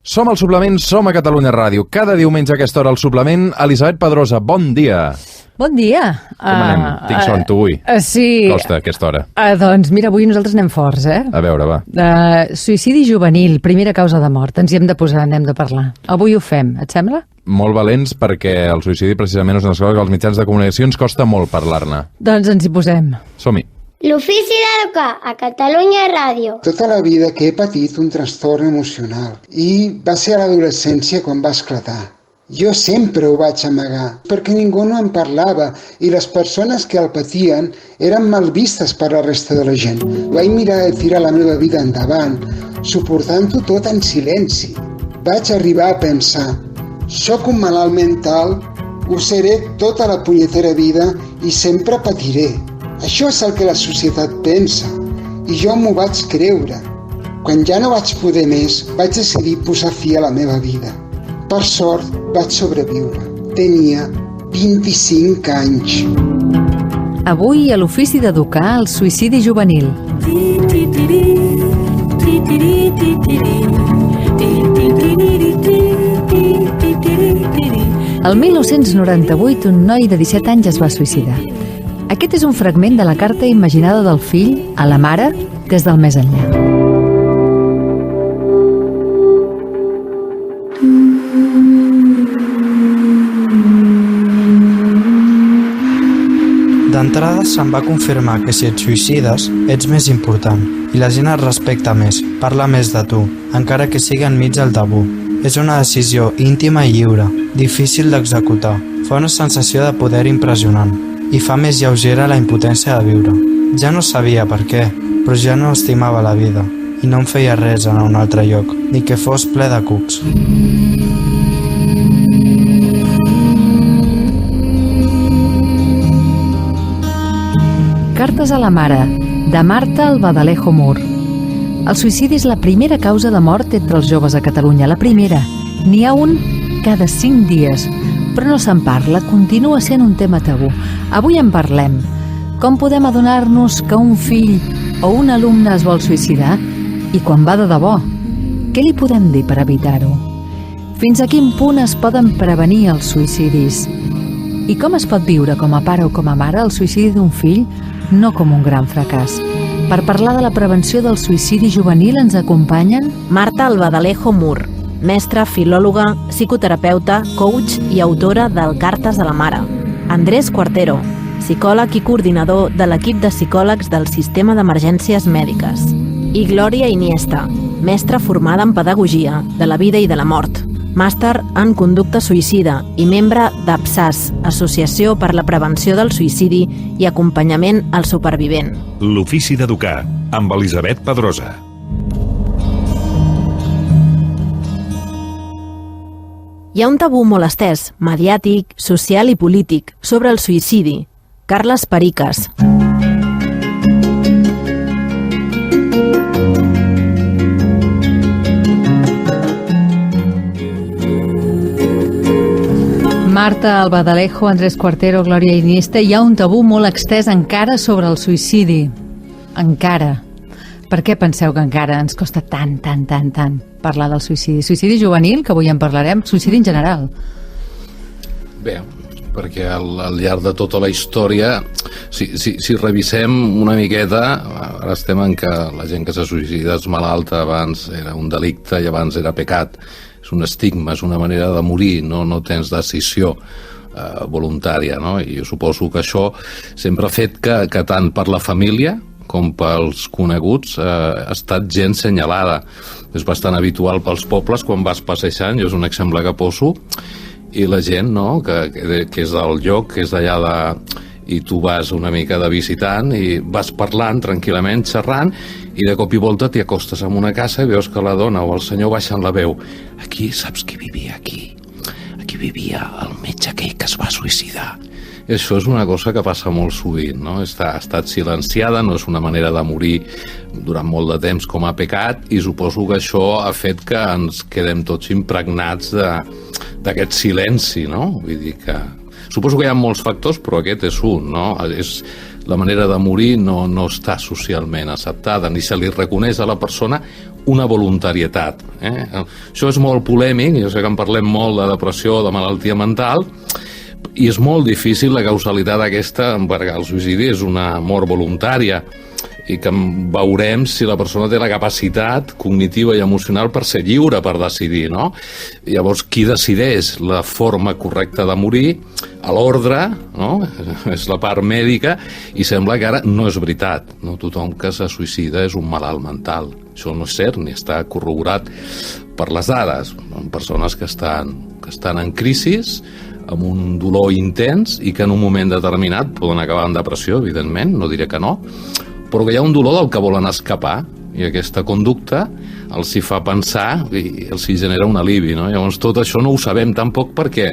Som al Suplement, som a Catalunya Ràdio. Cada diumenge a aquesta hora al Suplement. Elisabet Pedrosa, bon dia. Bon dia. Com anem? Tinc son, tu avui. Sí. Costa, a aquesta hora. Doncs mira, avui nosaltres anem forts, eh? A veure, va. Suïcidi juvenil, primera causa de mort. Ens hi hem de posar, n'hem de parlar. Avui ho fem, et sembla? Molt valents, perquè el suïcidi precisament és una cosa que als mitjans de comunicació ens costa molt parlar-ne. Doncs ens hi posem. Som-hi. L'ofici d'educar a Catalunya Ràdio. Tota la vida que he patit un trastorn emocional i va ser a l'adolescència quan va esclatar. Jo sempre ho vaig amagar perquè ningú no en parlava i les persones que el patien eren mal vistes per la resta de la gent. Vaig mirar de tirar la meva vida endavant, suportant-ho tot en silenci. Vaig arribar a pensar, soc un malalt mental, ho seré tota la punyetera vida i sempre patiré. Això és el que la societat pensa, i jo m'ho vaig creure. Quan ja no vaig poder més, vaig decidir posar fi a la meva vida. Per sort, vaig sobreviure. Tenia 25 anys. Avui a l'ofici d'educar el suïcidi juvenil. El 1998 un noi de 17 anys es va suïcidar. Aquest és un fragment de la carta imaginada del fill a la mare des del més enllà. D'entrada se'm va confirmar que si et suïcides ets més important i la gent et respecta més, parla més de tu, encara que sigui enmig del tabú. És una decisió íntima i lliure, difícil d'executar. Fa una sensació de poder impressionant i fa més lleugera la impotència de viure. Ja no sabia per què, però ja no estimava la vida i no em feia res anar a un altre lloc, ni que fos ple de cucs. Cartes a la mare, de Marta Albadalejo Mur. El suïcidi és la primera causa de mort entre els joves a Catalunya, la primera. N'hi ha un cada 5 dies, però no se'n parla, continua sent un tema tabú. Avui en parlem. Com podem adonar-nos que un fill o un alumne es vol suïcidar? I quan va de debò? Què li podem dir per evitar-ho? Fins a quin punt es poden prevenir els suïcidis? I com es pot viure com a pare o com a mare el suïcidi d'un fill, no com un gran fracàs? Per parlar de la prevenció del suïcidi juvenil ens acompanyen Marta Albadalejo Mur, mestra, filòloga, psicoterapeuta, coach i autora del Cartes a la Mare. Andrés Cuartero, psicòleg i coordinador de l'equip de psicòlegs del Sistema d'Emergències Mèdiques. I Glòria Iniesta, mestra formada en Pedagogia de la Vida i de la Mort, màster en Conducta Suïcida i membre d'APSAS, Associació per la Prevenció del Suïcidi i Acompanyament al Supervivent. L'ofici d'educar, amb Elisabet Pedrosa. Hi ha un tabú molt estès, mediàtic, social i polític, sobre el suïcidi. Carles Periques. Marta Albadalejo, Andrés Cuartero, Glòria Iniesta. Hi ha un tabú molt extès encara sobre el suïcidi. Encara. Per què penseu que encara ens costa tant parlar del suïcidi? Suïcidi juvenil, que avui en parlarem, suïcidi en general. Bé, perquè al llarg de tota la història, si revisem una miqueta, ara estem en que la gent que se suïcida és malalta, abans era un delicte i abans era pecat. És un estigma, és una manera de morir, no tens decisió voluntària, no? I jo suposo que això sempre ha fet que tant per la família com pels coneguts ha estat gent senyalada. És bastant habitual pels pobles quan vas passejant, jo és un exemple que poso, i la gent, no?, que és del lloc, que és d'allà i tu vas una mica de visitant i vas parlant tranquil·lament, xerrant, i de cop i volta t'hi acostes a una casa i veus que la dona o el senyor baixen la veu. Aquí, saps qui vivia aquí? Aquí vivia el metge aquell que es va suïcidar. I això és una cosa que passa molt sovint, no? Ha estat silenciada, no és una manera de morir durant molt de temps com a pecat, i suposo que això ha fet que ens quedem tots impregnats d'aquest silenci, no? Vull dir que suposo que hi ha molts factors, però aquest és un, no? La manera de morir no està socialment acceptada, ni se li reconeix a la persona una voluntarietat. Això és molt polèmic, jo sé que en parlem molt de depressió, de malaltia mental, i és molt difícil la causalitat aquesta, perquè el suïcidi és una mort voluntària, i que veurem si la persona té la capacitat cognitiva i emocional per ser lliure, per decidir, no? Llavors, qui decideix la forma correcta de morir? A l'ordre, no? És la part mèdica, i sembla que ara no és veritat. No tothom que se suïcida és un malalt mental. Això no és cert, ni està corroborat per les dades. Persones que estan en crisis, amb un dolor intens, i que en un moment determinat poden acabar en depressió, evidentment, no diré que no, però que hi ha un dolor del que volen escapar, i aquesta conducta els hi fa pensar i els hi genera un alivi, no? Llavors tot això no ho sabem tampoc perquè,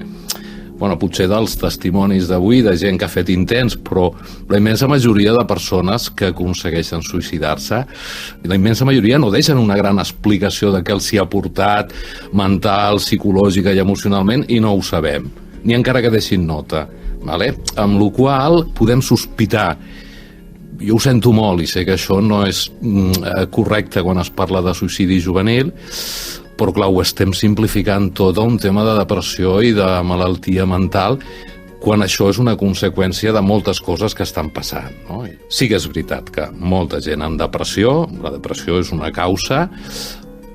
potser dels testimonis d'avui, de gent que ha fet intents, però la immensa majoria de persones que aconsegueixen suïcidar-se, la immensa majoria no deixen una gran explicació de què els hi ha portat mental, psicològica i emocionalment, i no ho sabem, ni encara que deixin nota, vale? Amb la qual podem sospitar. Jo ho sento molt i sé que això no és correcte quan es parla de suïcidi juvenil, però clar, ho estem simplificant tot a un tema de depressió i de malaltia mental, quan això és una conseqüència de moltes coses que estan passant, no? Sí que és veritat que molta gent amb depressió, la depressió és una causa,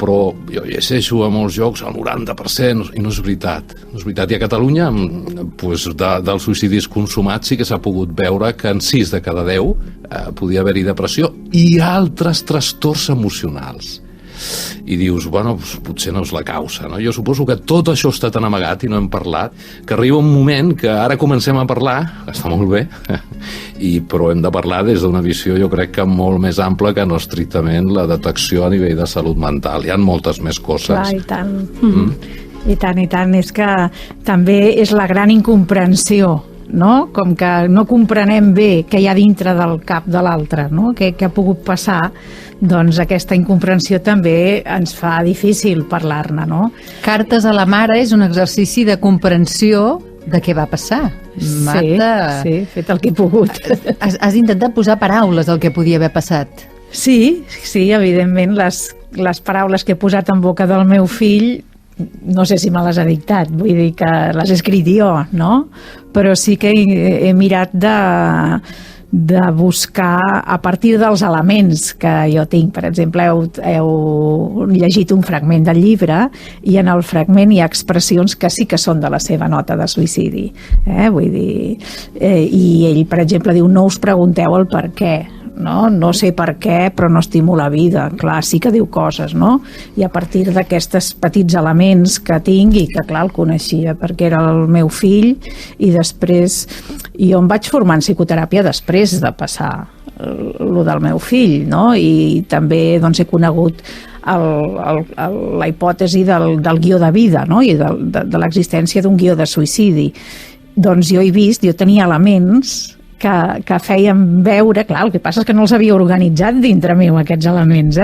però jo llegeixo a molts llocs el 90%, i no és veritat. No és veritat. I a Catalunya, dels suïcidis consumats, sí que s'ha pogut veure que en 6 de cada 10 podia haver-hi depressió i altres trastorns emocionals. I dius, potser no és la causa, no? Jo suposo que tot això està tan amagat i no hem parlat, que arriba un moment que ara comencem a parlar, està molt bé, però hem de parlar des d'una visió, jo crec que molt més ampla que no estrictament la detecció a nivell de salut mental. Hi ha moltes més coses. Clar, i tant. I tant. És que també és la gran incomprensió, no? Com que no comprenem bé què hi ha dintre del cap de l'altre, no? Què ha pogut passar, doncs aquesta incomprensió també ens fa difícil parlar-ne, no? Cartes a la mare és un exercici de comprensió de què va passar. Marta, sí, he fet el que he pogut. Has intentat posar paraules al que podia haver passat. Sí, evidentment, les paraules que he posat en boca del meu fill no sé si me les ha dictat, vull dir que les he escrit jo, no? Però sí que he mirat de buscar a partir dels elements que jo tinc. Per exemple, heu llegit un fragment del llibre i en el fragment hi ha expressions que sí que són de la seva nota de suïcidi. Vull dir, i ell, per exemple, diu: no us pregunteu el per què. No sé per què, però no estimo la vida. Clar, sí que diu coses, no? I a partir d'aquests petits elements que tinc, i que clar, el coneixia perquè era el meu fill, i després jo em vaig formar en psicoteràpia després de passar lo del meu fill, no? I també doncs he conegut la hipòtesi del guió de vida, no? I de l'existència d'un guió de suïcidi. Doncs jo tenia elements que feien veure, clar, el que passa és que no els havia organitzat dintre meu, aquests elements,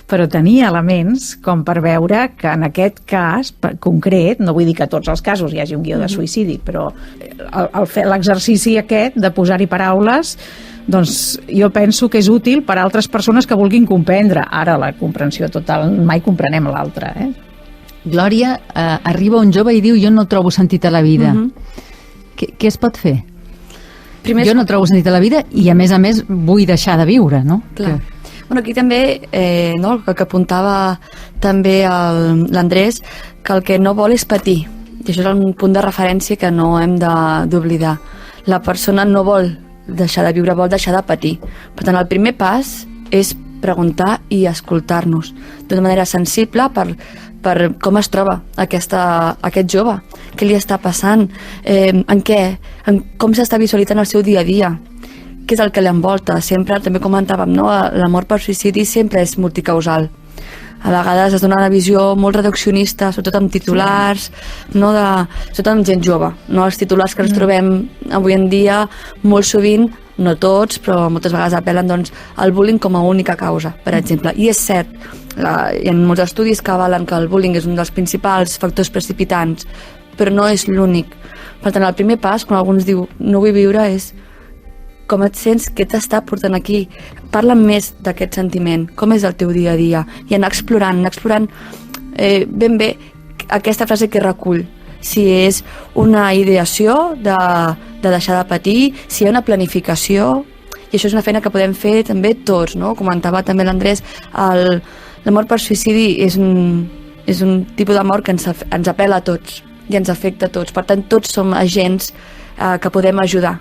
però tenia elements com per veure que en aquest cas concret, no vull dir que a tots els casos hi hagi un guió de suïcidi, però el fer l'exercici aquest de posar-hi paraules, doncs jo penso que és útil per a altres persones que vulguin comprendre. Ara, la comprensió total, mai comprenem l'altre. Glòria, arriba un jove i diu: jo no trobo sentit a la vida. Què es pot fer? Jo no trobo sentit a la vida i a més vull deixar de viure, no? Clar. Aquí també, el que apuntava també l'Andrés, que el que no vol és patir. I això és un punt de referència que no hem d'oblidar. La persona no vol deixar de viure, vol deixar de patir. Per tant, el primer pas és preguntar i escoltar-nos d'una manera sensible per com es troba aquest jove, què li està passant, com s'està visualitzant el seu dia a dia, què és el que l'envolta. Sempre, també comentàvem, la mort per suïcidi sempre és multicausal. A vegades es dona una visió molt reduccionista, sobretot amb titulars, sobretot amb gent jove. Els titulars que ens trobem avui en dia, molt sovint, no tots, però moltes vegades apel·len al bullying com a única causa, per exemple. I és cert, hi ha molts estudis que avalen que el bullying és un dels principals factors precipitants, però no és l'únic. Per tant, el primer pas, quan algú ens diu no vull viure, és com et sents, què t'està portant aquí, parla més d'aquest sentiment, com és el teu dia a dia, i anar explorant ben bé aquesta frase que recull, si és una ideació de deixar de patir, si hi ha una planificació, i això és una feina que podem fer també tots, no? Comentava també l'Andrés, la mort per suïcidi és un tipus de mort que ens apela a tots i ens afecta a tots, per tant tots som agents que podem ajudar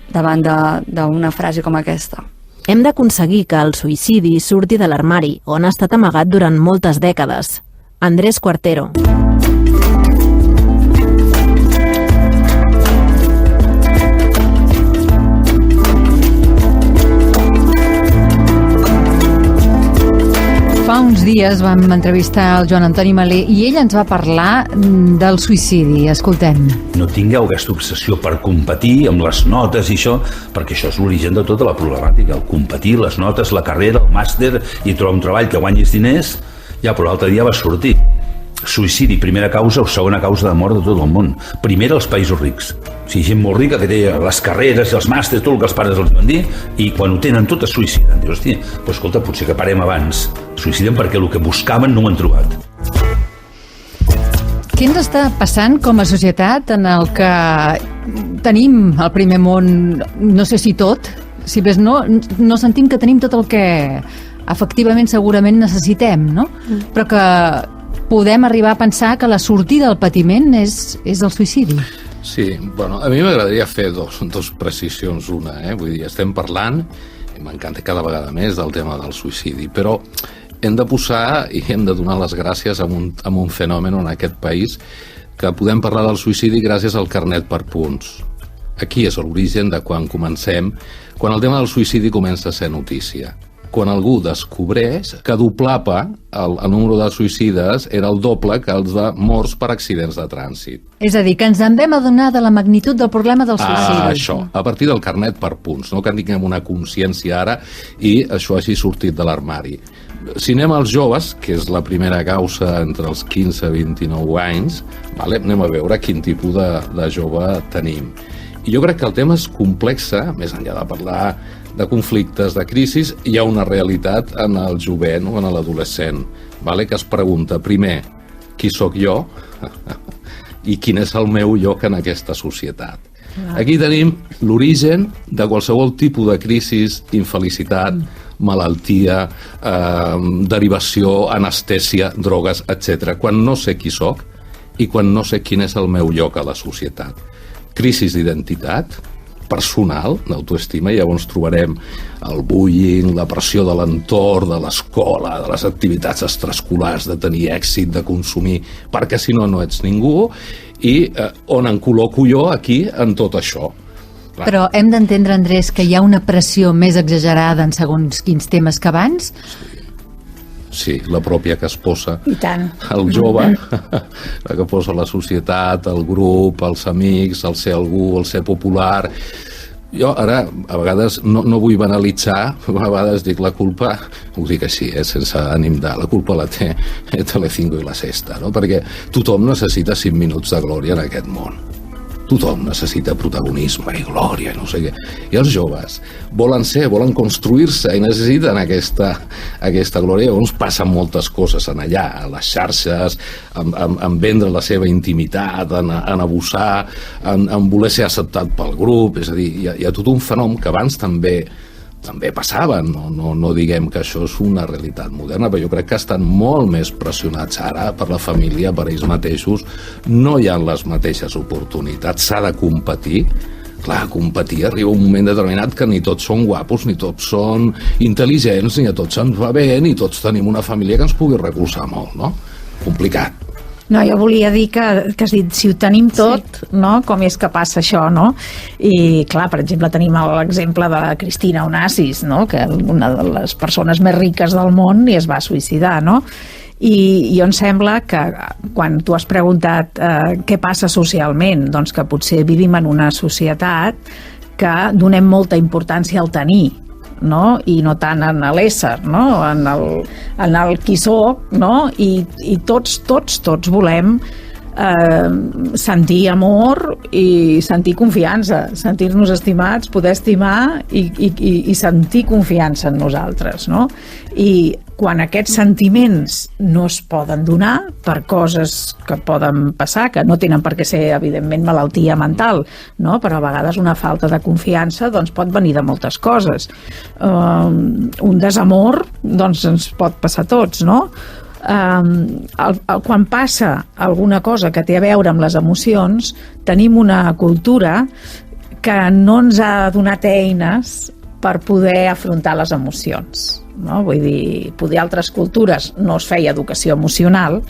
davant d'una frase com aquesta. Hem d'aconseguir que el suïcidi surti de l'armari, on ha estat amagat durant moltes dècades. Andrés Cuartero. Fa uns dies vam entrevistar el Joan Antoni Malé i ell ens va parlar del suïcidi. Escoltem. No tingueu aquesta obsessió per competir amb les notes i això, perquè això és l'origen de tota la problemàtica. El competir, les notes, la carrera, el màster i trobar un treball que guanyis diners, ja, però l'altre dia va sortir. Suïcidi, primera causa o segona causa de mort de tot el món. Primera als països rics. O sigui, gent molt rica que té les carreres i els màsters, tot el que els pares els van dir, i quan ho tenen tot es suïciden. Dius, hòstia, però escolta, potser que parem abans. Suïciden perquè el que buscaven no ho han trobat. Què ens està passant com a societat en el que tenim el primer món, no sé si tot, si més no sentim que tenim tot el que efectivament segurament necessitem, no? Però que podem arribar a pensar que la sortida del patiment és el suïcidi. Sí, bueno, a mi m'agradaria fer dos precisions. Una, vull dir, estem parlant, i m'encanta cada vegada més, del tema del suïcidi, però hem de posar i hem de donar les gràcies a un fenomen en aquest país que podem parlar del suïcidi gràcies al carnet per punts. Aquí és l'origen de quan el tema del suïcidi comença a ser notícia. Quan algú descobreix que doblava el número de suïcides era el doble que els de morts per accidents de trànsit. És a dir, que ens en vam adonar de la magnitud del problema del suïcidi. Això, a partir del carnet per punts, no que tinguem una consciència ara i això hagi sortit de l'armari. Si anem als joves, que és la primera causa entre els 15 i 29 anys, anem a veure quin tipus de jove tenim. I jo crec que el tema és complex, més enllà de parlar de conflictes, de crisis, hi ha una realitat en el jovent o en l'adolescent, que es pregunta, primer, qui sóc jo i quin és el meu lloc en aquesta societat. Aquí tenim l'origen de qualsevol tipus de crisis, infelicitat, malaltia, derivació, anestèsia, drogues, etc. Quan no sé qui sóc i quan no sé quin és el meu lloc a la societat. Crisis d'identitat, personal, d'autoestima, i llavors trobarem el bullying, la pressió de l'entorn, de l'escola, de les activitats extraescolars, de tenir èxit, de consumir, perquè si no, no ets ningú, i on em col·loco jo aquí en tot això. Però hem d'entendre, Andrés, que hi ha una pressió més exagerada en segons quins temes que abans? Sí, la pròpia que es posa el jove, la que posa la societat, el grup, els amics, el ser algú, el ser popular. Jo ara, a vegades, no vull banalitzar, a vegades dic la culpa, ho dic així, sense ànim de... La culpa la té Telecinco i la Sexta, no? Perquè tothom necessita 5 minuts de glòria en aquest món. Tothom necessita protagonisme i glòria, no sé què. I els joves volen construir-se i necessiten aquesta glòria. Llavors passen moltes coses en allà, a les xarxes, en vendre la seva intimitat, en abusar, en voler ser acceptat pel grup. És a dir, hi ha tot un fenomen que abans també passava, no diguem que això és una realitat moderna, però jo crec que estan molt més pressionats ara per la família, per ells mateixos, no hi ha les mateixes oportunitats, s'ha de competir. Clar, competir arriba un moment determinat que ni tots són guapos, ni tots són intel·ligents, ni a tots ens va bé, ni tots tenim una família que ens pugui recolzar molt, no? Complicat. No, jo volia dir que has dit, si ho tenim tot, no? Com és que passa això, no? I clar, per exemple, tenim l'exemple de Cristina Onassis, no? Que és una de les persones més riques del món i es va suïcidar, no? I em sembla que quan tu has preguntat què passa socialment, doncs que potser vivim en una societat que donem molta importància al tenir, no? I no tant en l'ésser, no? En el qui soc, no? I tots volem sentir amor i sentir confiança, sentir-nos estimats, poder estimar i sentir confiança en nosaltres, no? I quan aquests sentiments no es poden donar per coses que poden passar, que no tenen per què ser, evidentment, malaltia mental, no? Però a vegades una falta de confiança doncs, pot venir de moltes coses. Un desamor doncs, ens pot passar a tots, no? Quan passa alguna cosa que té a veure amb les emocions, tenim una cultura que no ens ha donat eines per poder afrontar les emocions, no? Vull dir, poder altres cultures no es feia educació emocional,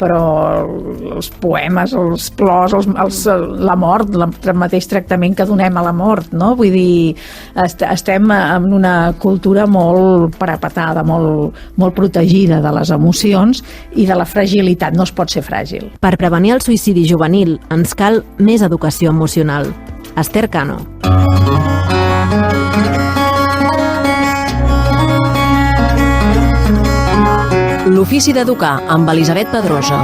però els poemes, els plors, la mort, el mateix tractament que donem a la mort, no? Vull dir, estem en una cultura molt parapetada, molt protegida de les emocions i de la fragilitat. No es pot ser fràgil. Per prevenir el suïcidi juvenil ens cal més educació emocional. Esther Cano. L'ofici d'educar amb Elisabet Pedrosa.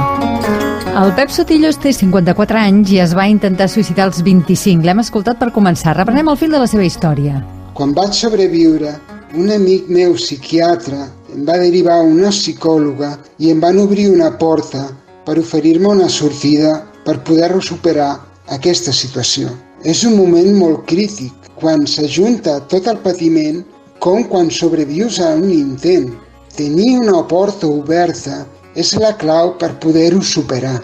El Pep Sotillos té 54 anys i es va intentar suïcidar als 25. L'hem escoltat per començar. Reprenem el fil de la seva història. Quan vaig sobreviure, un amic meu psiquiatre em va derivar a una psicòloga i em van obrir una porta per oferir-me una sortida per poder superar aquesta situació. És un moment molt crític, quan s'ajunta tot el patiment com quan sobrevius a un intent. Tenir una porta oberta és la clau per poder-ho superar.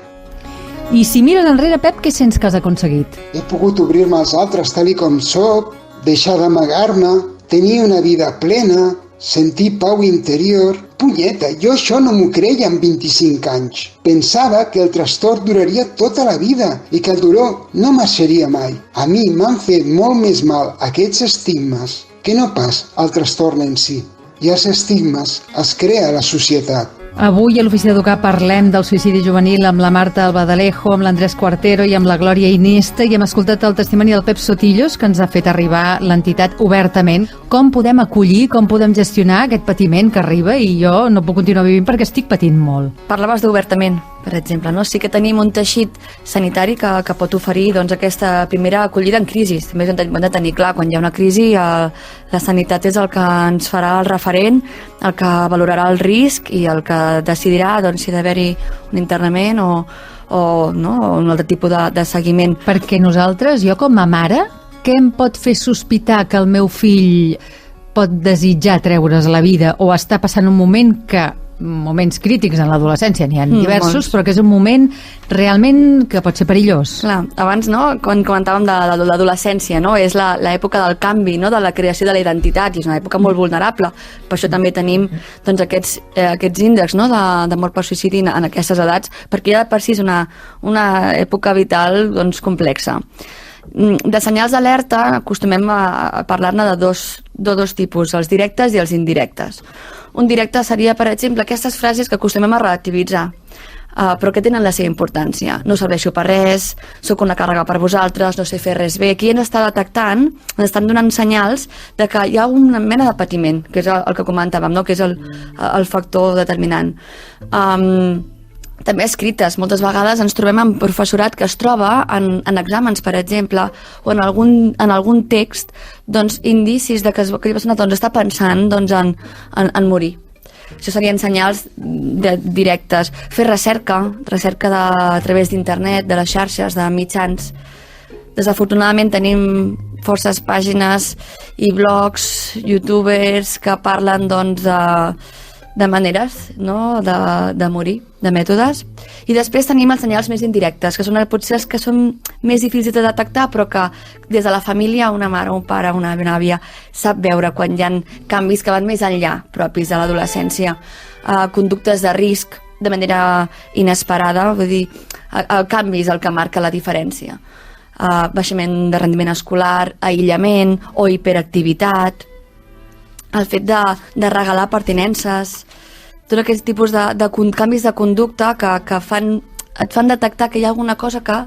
I si mires enrere, Pep, què sents que has aconseguit? He pogut obrir-me als altres tal com soc, deixar d'amagar-me, tenir una vida plena, sentir pau interior. Punyeta, jo això no m'ho creia amb 25 anys. Pensava que el trastorn duraria tota la vida i que el dolor no marxaria mai. A mi m'han fet molt més mal aquests estigmes que no pas el trastorn en si. I els estigmes els crea la societat. Avui a l'Ofici d'Educar parlem del suïcidi juvenil amb la Marta Albadalejo, amb l'Andrés Cuartero i amb la Glòria Iniesta, i hem escoltat el testimoni del Pep Sotillos, que ens ha fet arribar l'entitat obertament. Com podem acollir, com podem gestionar aquest patiment que arriba, i jo no puc continuar vivint perquè estic patint molt. Parlaves d'obertament, per exemple, no? Sí que tenim un teixit sanitari que pot oferir doncs, aquesta primera acollida en crisi. També ho hem de tenir clar, quan hi ha una crisi la sanitat és el que ens farà el referent, el que valorarà el risc i el que decidirà doncs, si ha d'haver-hi un internament o un altre tipus de seguiment. Perquè nosaltres, jo com a mare, què em pot fer sospitar que el meu fill pot desitjar treure's la vida o està passant un moment que moments crítics en l'adolescència, n'hi ha diversos, però que és un moment realment que pot ser perillós. Clar, abans, no, quan comentàvem de l'adolescència, no, és l'època del canvi, no, de la creació de la identitat, i és una època molt vulnerable. Per això també tenim doncs, aquests índexs, no, de mort per suïcidi en aquestes edats, perquè ja per si és una època vital doncs, complexa. De senyals d'alerta acostumem a parlar-ne de dos tipus, els directes i els indirectes. Un directe seria, per exemple, aquestes frases que acostumem a relativitzar, però que tenen la seva importància. No serveixo per res, sóc una càrrega per vosaltres, no sé fer res bé. Aquí ens està detectant, ens estan donant senyals de que hi ha una mena de patiment, que és el que comentàvem, no? Que és el factor determinant. També escrites. Moltes vegades ens trobem amb professorat que es troba en exàmens, per exemple, o en algun text, doncs, indicis de que aquella persona doncs, està pensant doncs, en morir. Això serien senyals directes. Fer recerca a través d'internet, de les xarxes, de mitjans. Desafortunadament tenim forces pàgines i blogs, youtubers que parlen doncs, de maneres, no? de morir, de mètodes. I després tenim els senyals més indirectes, que són potser els que són més difícils de detectar, però que des de la família, una mare, un pare, una àvia, sap veure quan hi ha canvis que van més enllà, propis de l'adolescència. Conductes de risc de manera inesperada, vull dir, el canvi és el que marca la diferència. Baixament de rendiment escolar, aïllament o hiperactivitat, el fet de regalar pertinences, tot aquest tipus de canvis de conducta que et fan detectar que hi ha alguna cosa que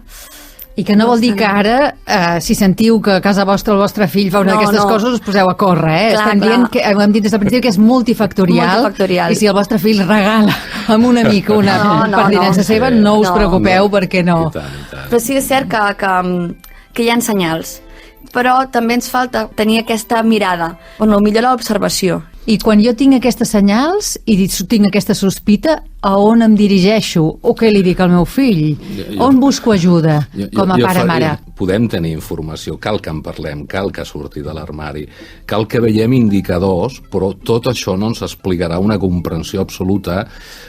I que no vol dir que ara, si sentiu que a casa vostra el vostre fill fa una d'aquestes coses, us poseu a córrer, Estem dient que, hem dit des del principi que és multifactorial, i si el vostre fill regala amb una mica una pertinença seva, no us preocupeu perquè no. Però sí és cert que hi ha senyals, però també ens falta tenir aquesta mirada, millor l'observació. I quan jo tinc aquestes senyals i tinc aquesta sospita, a on em dirigeixo? O què li dic al meu fill? On busco ajuda com a pare-mare? Podem tenir informació, cal que en parlem, cal que surti de l'armari, cal que veiem indicadors, però tot això no ens explicarà una comprensió absoluta,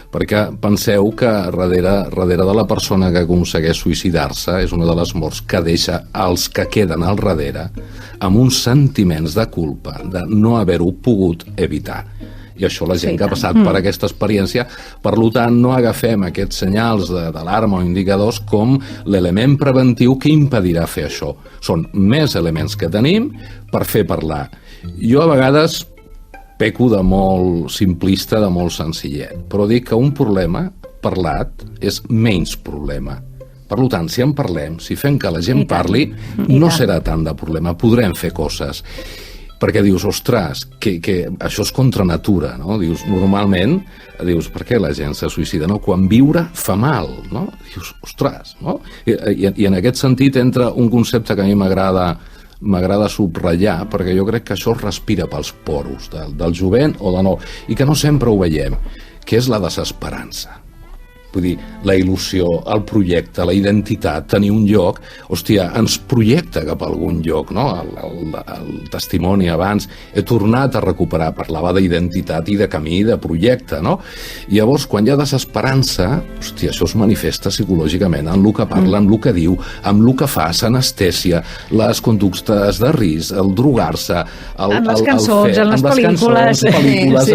perquè penseu que darrere de la persona que aconsegueix suïcidar-se és una de les morts que deixa els que queden al darrere amb uns sentiments de culpa de no haver-ho pogut evitar. I això la gent que ha passat per aquesta experiència, per tant, no agafem aquests senyals d'alarma o indicadors com l'element preventiu que impedirà fer això. Són més elements que tenim per fer parlar. Jo a vegades peco de molt simplista, de molt senzillet, però dic que un problema parlat és menys problema. Per tant, si en parlem, si fem que la gent parli, no serà tant de problema, podrem fer coses. Perquè dius, ostres, que això és contra natura, no? Dius, normalment, per què la gent se suïcida? No? Quan viure fa mal, no? Dius, ostres, no? I en aquest sentit entra un concepte que a mi m'agrada subratllar, perquè jo crec que això es respira pels poros del jovent o de nou, i que no sempre ho veiem, que és la desesperança. Vull dir, la il·lusió, el projecte, la identitat, tenir un lloc, hòstia, ens projecta cap a algun lloc, no? El testimoni abans, he tornat a recuperar, parlava d'identitat i de camí, de projecte, no? I llavors, quan hi ha desesperança, hòstia, això es manifesta psicològicament en el que parla, en el que diu, en el que fa, s'anestèsia, les conductes de risc, el drogar-se, en les cançons, en les pel·lícules,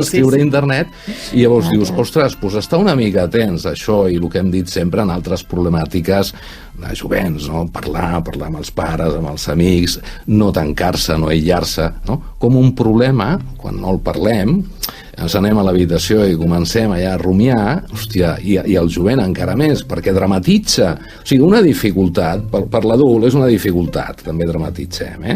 escriure a internet, i llavors dius, ostres, doncs està una mica atents a això, i el que hem dit sempre en altres problemàtiques de jovents, no? Parlar amb els pares, amb els amics, no tancar-se, no aïllar-se, no? Com un problema, quan no el parlem, ens anem a l'habitació i comencem allà a rumiar, hòstia, i el jovent encara més, perquè dramatitza. O sigui, una dificultat, per l'adult és una dificultat, també dramatitzem,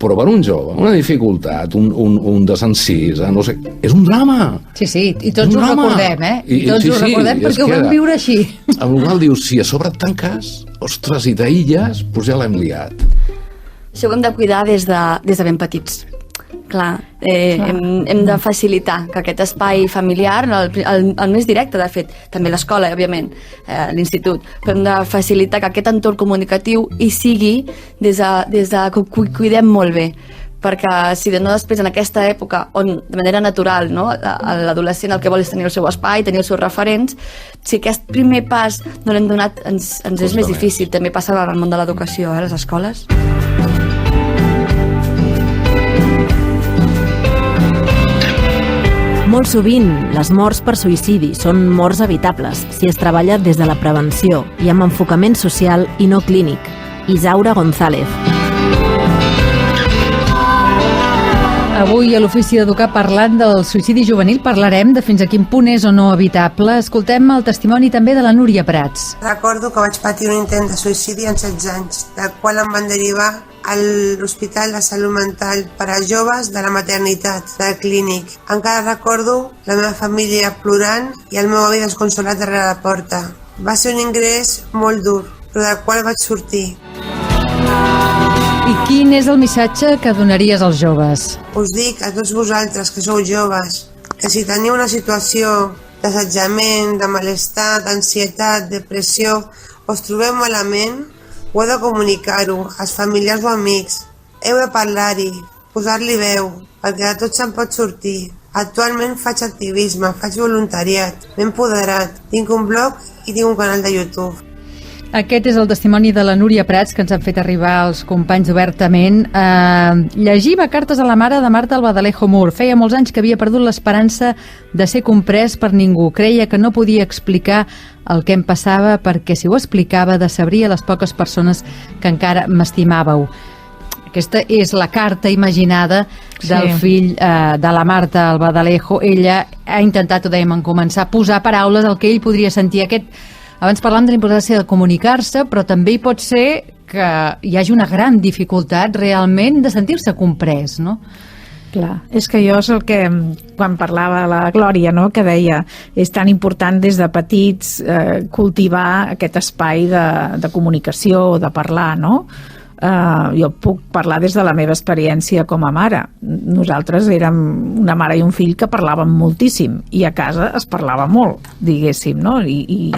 però per un jove, una dificultat, un desencís, no sé, és un drama. Sí, i tots ho recordem, I tots ho recordem perquè ho vam viure així. Amb el qual dius, si a sobre et tanques, ostres, i t'aïlles, doncs ja l'hem liat. Això ho hem de cuidar des de ben petits. Clar, hem de facilitar que aquest espai familiar, el més directe, de fet, també l'escola, òbviament, l'institut, però hem de facilitar que aquest entorn comunicatiu hi sigui des de que ho cuidem molt bé, perquè si no després en aquesta època on de manera natural l'adolescent el que vol és tenir el seu espai, tenir els seus referents, si aquest primer pas no l'hem donat ens és més difícil. També passa en el món de l'educació, a les escoles. Molt sovint, les morts per suïcidi són morts evitables si es treballa des de la prevenció i amb enfocament social i no clínic. Isaura González. Avui a l'Ofici d'Educar, parlant del suïcidi juvenil, parlarem de fins a quin punt és o no evitable. Escoltem el testimoni també de la Núria Prats. Recordo que vaig patir un intent de suïcidi en 16 anys, del qual em van derivar a l'Hospital de Salut Mental per a Joves de la Maternitat, del Clínic. Encara recordo la meva família plorant i el meu avi desconsolat darrere la porta. Va ser un ingrés molt dur, però del qual vaig sortir. I quin és el missatge que donaries als joves? Us dic a tots vosaltres que sou joves que si teniu una situació d'assetjament, de malestar, d'ansietat, depressió, o us trobeu malament, ho heu de comunicar-ho als familiars o amics. Heu de parlar-hi, posar-li veu, perquè de tot se'n pot sortir. Actualment faig activisme, faig voluntariat, m'he empoderat, tinc un blog i tinc un canal de YouTube. Aquest és el testimoni de la Núria Prats que ens han fet arribar els companys obertament. Llegiva cartes a la mare de Marta Albadalejo Mur. Feia molts anys que havia perdut l'esperança de ser comprès per ningú. Creia que no podia explicar el que em passava perquè si ho explicava decebria les poques persones que encara m'estimàveu. Aquesta és la carta imaginada del fill de la Marta Albadalejo. Ella ha intentat, ho dèiem en començar, posar paraules al que ell podria sentir. Abans parlàvem de la importància de comunicar-se, però també hi pot ser que hi hagi una gran dificultat realment de sentir-se comprès, no? Clar, és que jo és el que, quan parlava la Glòria, no?, que deia, és tan important des de petits cultivar aquest espai de comunicació, de parlar, no? Jo puc parlar des de la meva experiència com a mare. Nosaltres érem una mare i un fill que parlàvem moltíssim i a casa es parlava molt, diguéssim, no? I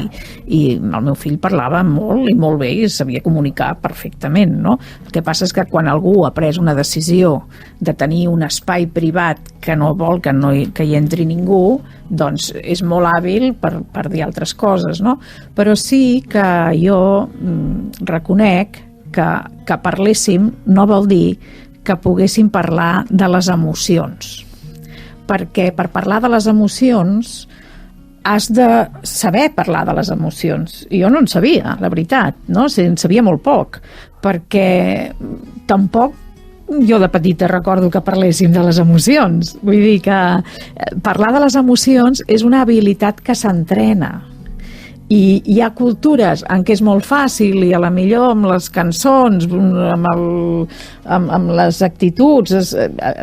el meu fill parlava molt i molt bé i sabia comunicar perfectament, no? El que passa és que quan algú ha pres una decisió de tenir un espai privat que no vol que hi entri ningú, doncs és molt hàbil per dir altres coses, no? Però sí que jo reconec que parléssim no vol dir que poguéssim parlar de les emocions. Perquè per parlar de les emocions has de saber parlar de les emocions. I jo no en sabia, la veritat, no? En sabia molt poc, perquè tampoc jo de petita recordo que parléssim de les emocions. Vull dir que parlar de les emocions és una habilitat que s'entrena. I hi ha cultures en què és molt fàcil i a la millor amb les cançons, amb les actituds,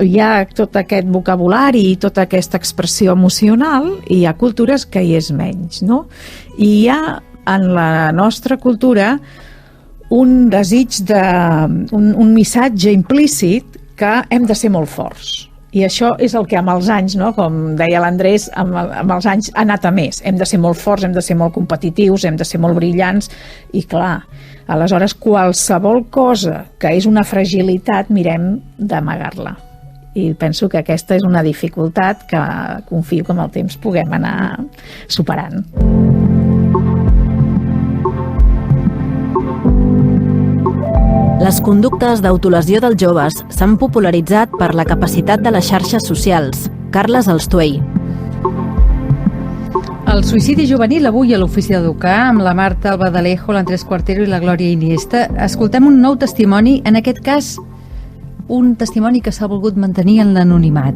hi ha tot aquest vocabulari i tota aquesta expressió emocional, i hi ha cultures que hi és menys, no? I hi ha en la nostra cultura un desig un missatge implícit que hem de ser molt forts. I això és el que amb els anys, no? Com deia l'Andrés, amb els anys ha anat a més. Hem de ser molt forts, hem de ser molt competitius, hem de ser molt brillants. I clar, aleshores qualsevol cosa que és una fragilitat mirem d'amagar-la. I penso que aquesta és una dificultat que confio que amb el temps puguem anar superant. Les conductes d'autolesió dels joves s'han popularitzat per la capacitat de les xarxes socials. Carles Alstuey. El suïcidi juvenil avui a l'Ofici d'Educar amb la Marta Albadalejo, l'Andrés Cuartero i la Glòria Iniesta. Escoltem un nou testimoni, en aquest cas un testimoni que s'ha volgut mantenir en l'anonimat.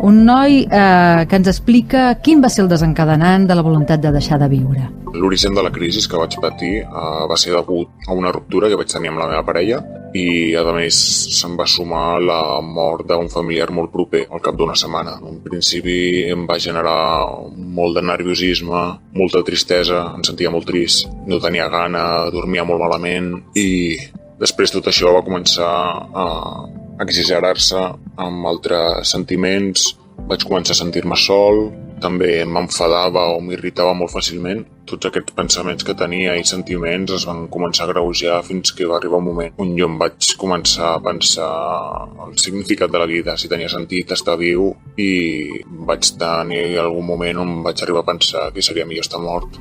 Un noi que ens explica quin va ser el desencadenant de la voluntat de deixar de viure. L'origen de la crisi que vaig patir va ser degut a una ruptura que vaig tenir amb la meva parella i, a més, se'm va sumar la mort d'un familiar molt proper al cap d'una setmana. En principi em va generar molt de nerviosisme, molta tristesa, em sentia molt trist, no tenia gana, dormia molt malament i després tot això va començar a exagerar-se amb altres sentiments, vaig començar a sentir-me sol, també m'enfadava o m'irritava molt fàcilment. Tots aquests pensaments que tenia i sentiments es van començar a agreujar fins que va arribar un moment on jo em vaig començar a pensar el significat de la vida, si tenia sentit estar viu, i vaig tenir algun moment on vaig arribar a pensar que seria millor estar mort.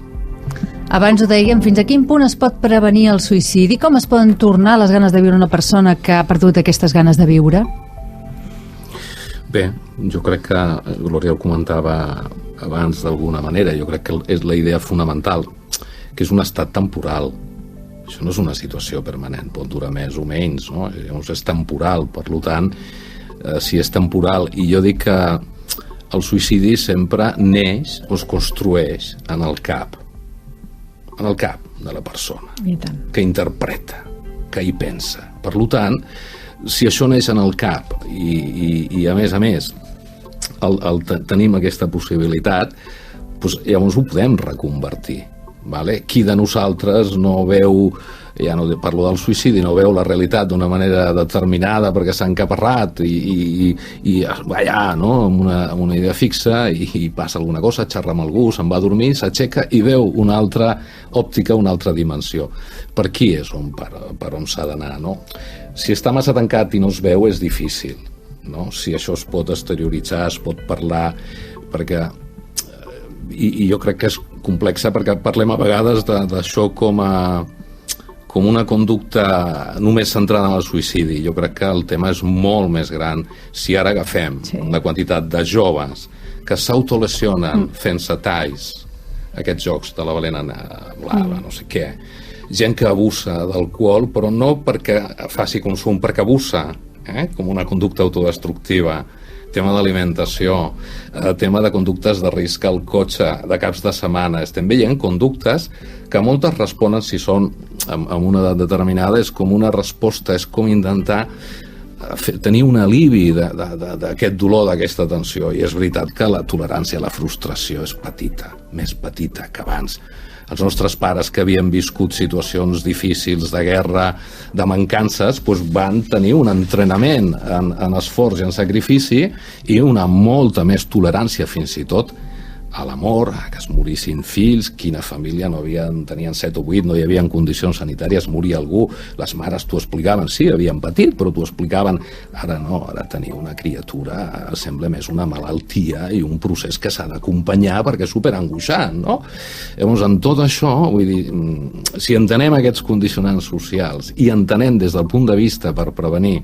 Abans ho dèiem, fins a quin punt es pot prevenir el suïcidi? Com es poden tornar les ganes de viure una persona que ha perdut aquestes ganes de viure? Bé, jo crec que Glòria ho comentava abans d'alguna manera, jo crec que és la idea fonamental, que és un estat temporal. Això no és una situació permanent, pot durar més o menys, no? Llavors és temporal, per tant, si és temporal, i jo dic que el suïcidi sempre neix o es construeix en el cap de la persona, que interpreta, que hi pensa. Per tant, si això neix en el cap i a més tenim aquesta possibilitat, doncs llavors ho podem reconvertir. Qui de nosaltres no veu, ja no parlo del suïcidi, no veu la realitat d'una manera determinada perquè s'ha encaparrat i va allà, no?, amb una idea fixa i passa alguna cosa, xerra amb algú, se'n va a dormir, s'aixeca i veu una altra òptica, una altra dimensió. Per aquí és per on s'ha d'anar, no? Si està massa tancat i no es veu és difícil, no? Si això es pot exterioritzar, es pot parlar, perquè i jo crec que és complexa perquè parlem a vegades d'això com una conducta només centrada en el suïcidi. Jo crec que el tema és molt més gran. Si ara agafem la quantitat de joves que s'autolesionen fent-se talls, aquests jocs de la balena blava, no sé què, gent que abusa d'alcohol, però no perquè faci consum, perquè abusa, com una conducta autodestructiva, tema d'alimentació, tema de conductes de risc al cotxe, de caps de setmana. Estem veient conductes que moltes responen, si són amb una edat determinada, és com una resposta, és com intentar tenir un alivi d'aquest dolor, d'aquesta tensió. I és veritat que la tolerància a la frustració és petita, més petita que abans. Els nostres pares, que havien viscut situacions difícils de guerra, de mancances, van tenir un entrenament en esforç i en sacrifici i una molta més tolerància fins i tot a l'amor, que es morissin fills, quina família tenien 7 o 8, no hi havia condicions sanitàries, moria algú, les mares t'ho explicaven, sí, havien patit, però t'ho explicaven. Ara no, ara tenir una criatura sembla més una malaltia i un procés que s'ha d'acompanyar perquè és superangoixant, no? Llavors, en tot això, vull dir, si entenem aquests condicionants socials i entenem des del punt de vista per prevenir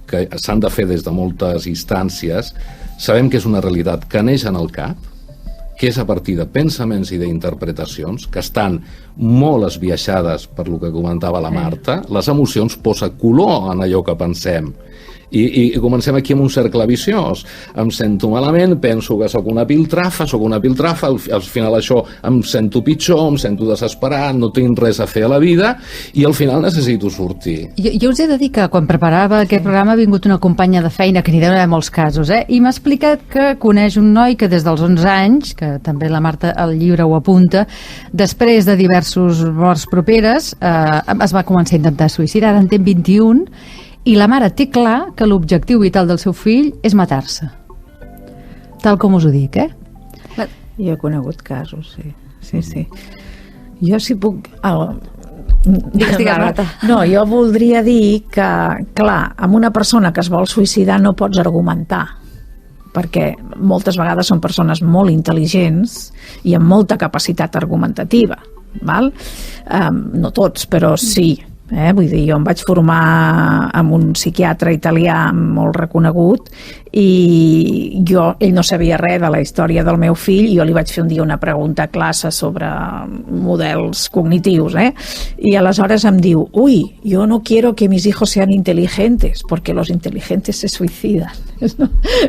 que s'han de fer des de moltes instàncies, sabem que és una realitat que neix en el cap, que és a partir de pensaments i d'interpretacions que estan molt esbiaixades per lo que comentava la Marta. Les emocions posen color en allò que pensem. I comencem aquí amb un cercle viciós. Em sento malament, penso que sóc una piltrafa, al final això em sento pitjor, em sento desesperat, no tinc res a fer a la vida i al final necessito sortir. Jo us he de dir que quan preparava aquest programa ha vingut una companya de feina, que n'hi deu haver molts casos, i m'ha explicat que coneix un noi que des dels 11 anys, que també la Marta al llibre ho apunta, després de diversos morts properes es va començar a intentar suïcidar, ara en té 21, i la mare té clar que l'objectiu vital del seu fill és matar-se. Tal com us ho dic, Jo he conegut casos, sí. Jo si puc... Digues, Marta. No, jo voldria dir que, clar, amb una persona que es vol suïcidar no pots argumentar, perquè moltes vegades són persones molt intel·ligents i amb molta capacitat argumentativa, val? No tots, però sí. Vull dir, jo em vaig formar amb un psiquiatre italià molt reconegut i ell no sabia res de la història del meu fill i jo li vaig fer un dia una pregunta a classe sobre models cognitius, i aleshores em diu, yo no quiero que mis hijos sean inteligentes porque los inteligentes se suicidan.